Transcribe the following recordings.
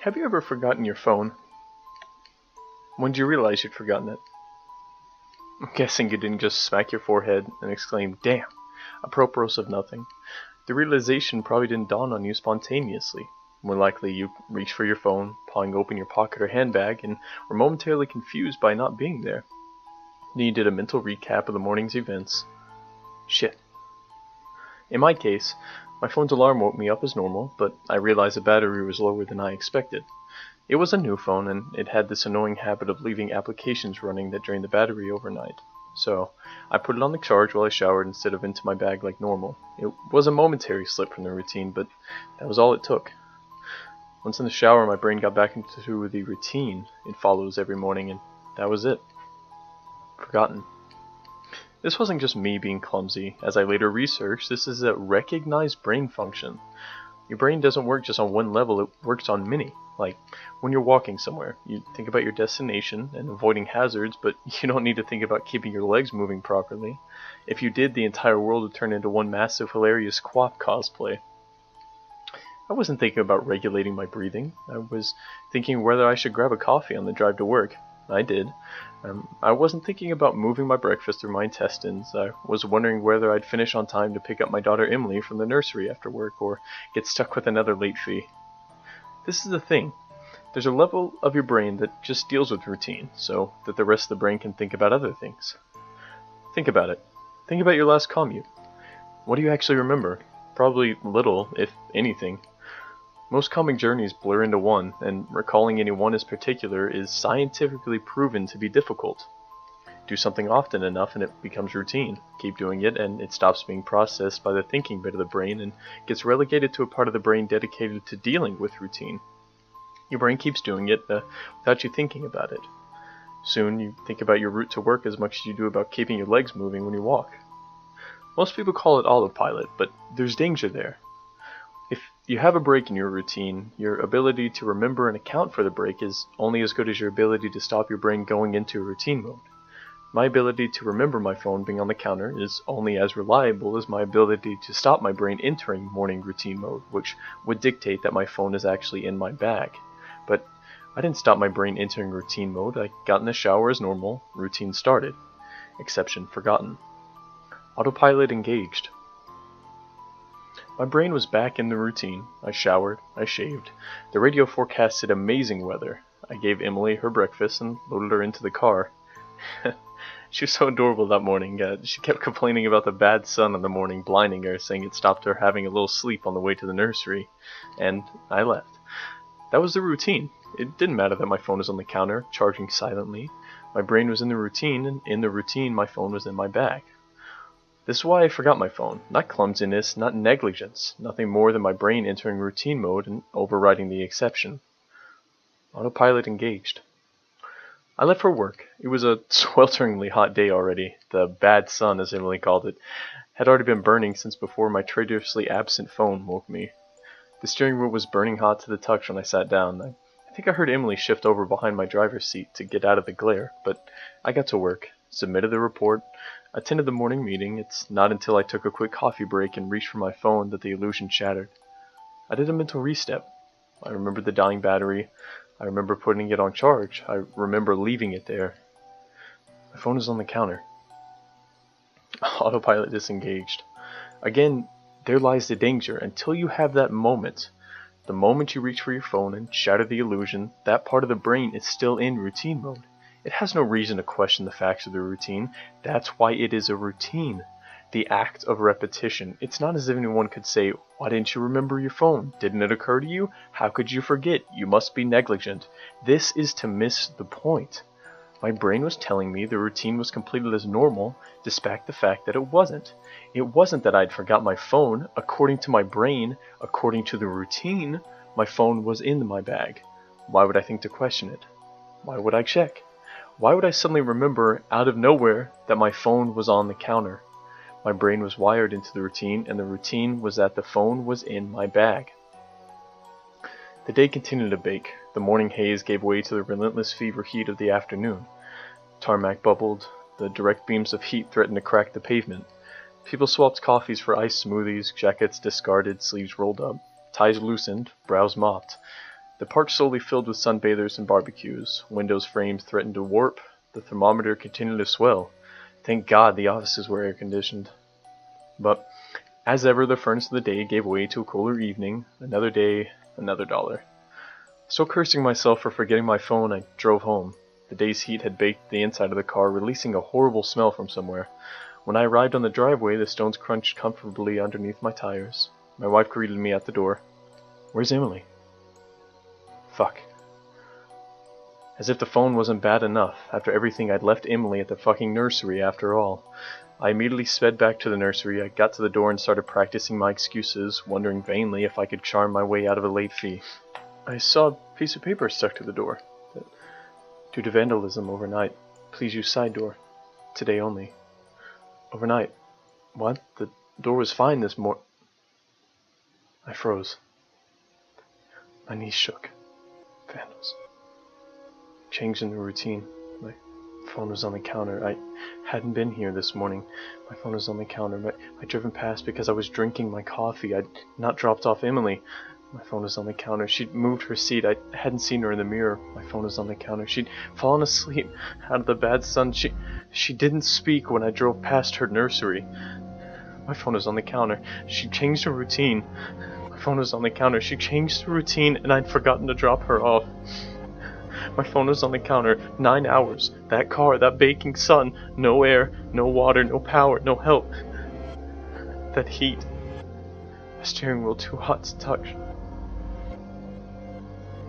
Have you ever forgotten your phone? When did you realize you'd forgotten it? I'm guessing you didn't just smack your forehead and exclaim, "Damn," apropos of nothing. The realization probably didn't dawn on you spontaneously. More likely you reached for your phone, pawing open your pocket or handbag, and were momentarily confused by not being there. Then you did a mental recap of the morning's events. Shit. In my case, my phone's alarm woke me up as normal, but I realized the battery was lower than I expected. It was a new phone, and it had this annoying habit of leaving applications running that drained the battery overnight. So, I put it on the charge while I showered instead of into my bag like normal. It was a momentary slip from the routine, but that was all it took. Once in the shower, my brain got back into the routine it follows every morning, and that was it. Forgotten. This wasn't just me being clumsy. As I later researched, this is a recognized brain function. Your brain doesn't work just on one level, it works on many. Like, when you're walking somewhere, you think about your destination and avoiding hazards, but you don't need to think about keeping your legs moving properly. If you did, the entire world would turn into one massive, hilarious Quap cosplay. I wasn't thinking about regulating my breathing. I was thinking whether I should grab a coffee on the drive to work. I did. I wasn't thinking about moving my breakfast through my intestines. I was wondering whether I'd finish on time to pick up my daughter Emily from the nursery after work, or get stuck with another late fee. This is the thing. There's a level of your brain that just deals with routine, so that the rest of the brain can think about other things. Think about it. Think about your last commute. What do you actually remember? Probably little, if anything. Most common journeys blur into one, and recalling any one as particular is scientifically proven to be difficult. Do something often enough and it becomes routine. Keep doing it and it stops being processed by the thinking bit of the brain and gets relegated to a part of the brain dedicated to dealing with routine. Your brain keeps doing it without you thinking about it. Soon you think about your route to work as much as you do about keeping your legs moving when you walk. Most people call it autopilot, but there's danger there. If you have a break in your routine, your ability to remember and account for the break is only as good as your ability to stop your brain going into routine mode. My ability to remember my phone being on the counter is only as reliable as my ability to stop my brain entering morning routine mode, which would dictate that my phone is actually in my bag. But I didn't stop my brain entering routine mode. I got in the shower as normal, routine started. Exception forgotten. Autopilot engaged. My brain was back in the routine. I showered, I shaved. The radio forecasted amazing weather. I gave Emily her breakfast and loaded her into the car. She was so adorable that morning. She kept complaining about the bad sun in the morning blinding her, saying it stopped her having a little sleep on the way to the nursery. And I left. That was the routine. It didn't matter that my phone was on the counter, charging silently. My brain was in the routine, and in the routine my phone was in my bag. This is why I forgot my phone. Not clumsiness, not negligence. Nothing more than my brain entering routine mode and overriding the exception. Autopilot engaged. I left for work. It was a swelteringly hot day already. The bad sun, as Emily called it, had already been burning since before my traitorously absent phone woke me. The steering wheel was burning hot to the touch when I sat down. I think I heard Emily shift over behind my driver's seat to get out of the glare, but I got to work, submitted the report, attended the morning meeting. It's not until I took a quick coffee break and reached for my phone that the illusion shattered. I did a mental restep. I remembered the dying battery. I remember putting it on charge. I remember leaving it there. My phone is on the counter. Autopilot disengaged. Again, there lies the danger. Until you have that moment, the moment you reach for your phone and shatter the illusion, that part of the brain is still in routine mode. It has no reason to question the facts of the routine. That's why it is a routine. The act of repetition. It's not as if anyone could say, "Why didn't you remember your phone? Didn't it occur to you? How could you forget? You must be negligent." This is to miss the point. My brain was telling me the routine was completed as normal, despite the fact that it wasn't. It wasn't that I'd forgot my phone. According to my brain, according to the routine, my phone was in my bag. Why would I think to question it? Why would I check? Why would I suddenly remember, out of nowhere, that my phone was on the counter? My brain was wired into the routine, and the routine was that the phone was in my bag. The day continued to bake. The morning haze gave way to the relentless fever heat of the afternoon. Tarmac bubbled. The direct beams of heat threatened to crack the pavement. People swapped coffees for iced smoothies, jackets discarded, sleeves rolled up, ties loosened, brows mopped. The park slowly filled with sunbathers and barbecues. Windows frames threatened to warp. The thermometer continued to swell. Thank God the offices were air-conditioned. But, as ever, the furnace of the day gave way to a cooler evening. Another day, another dollar. Still cursing myself for forgetting my phone, I drove home. The day's heat had baked the inside of the car, releasing a horrible smell from somewhere. When I arrived on the driveway, the stones crunched comfortably underneath my tires. My wife greeted me at the door. "Where's Emily?" Fuck. As if the phone wasn't bad enough. After everything, I'd left Emily at the fucking nursery after all. I immediately sped back to the nursery. I got to the door and started practicing my excuses, wondering vainly if I could charm my way out of a late fee. I saw a piece of paper stuck to the door. Due to vandalism overnight, please use side door. Today only. Overnight. What? The door was fine this morning. I froze. My knees shook. Vandals. Changed in the routine. My phone was on the counter. I hadn't been here this morning. My phone was on the counter. I'd driven past because I was drinking my coffee. I'd not dropped off Emily. My phone was on the counter. She'd moved her seat. I hadn't seen her in the mirror. My phone was on the counter. She'd fallen asleep out of the bad sun. She didn't speak when I drove past her nursery. My phone was on the counter. She changed her routine. My phone was on the counter. She changed the routine and I'd forgotten to drop her off. My phone was on the counter. 9 hours. That car, that baking sun. No air, no water, no power, no help. That heat. The steering wheel too hot to touch.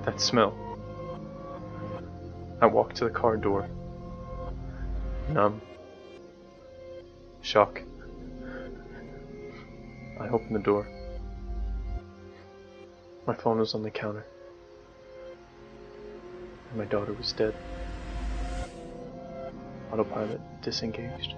That smell. I walked to the car door. Numb. Shock. I opened the door. My phone was on the counter. And my daughter was dead. Autopilot disengaged.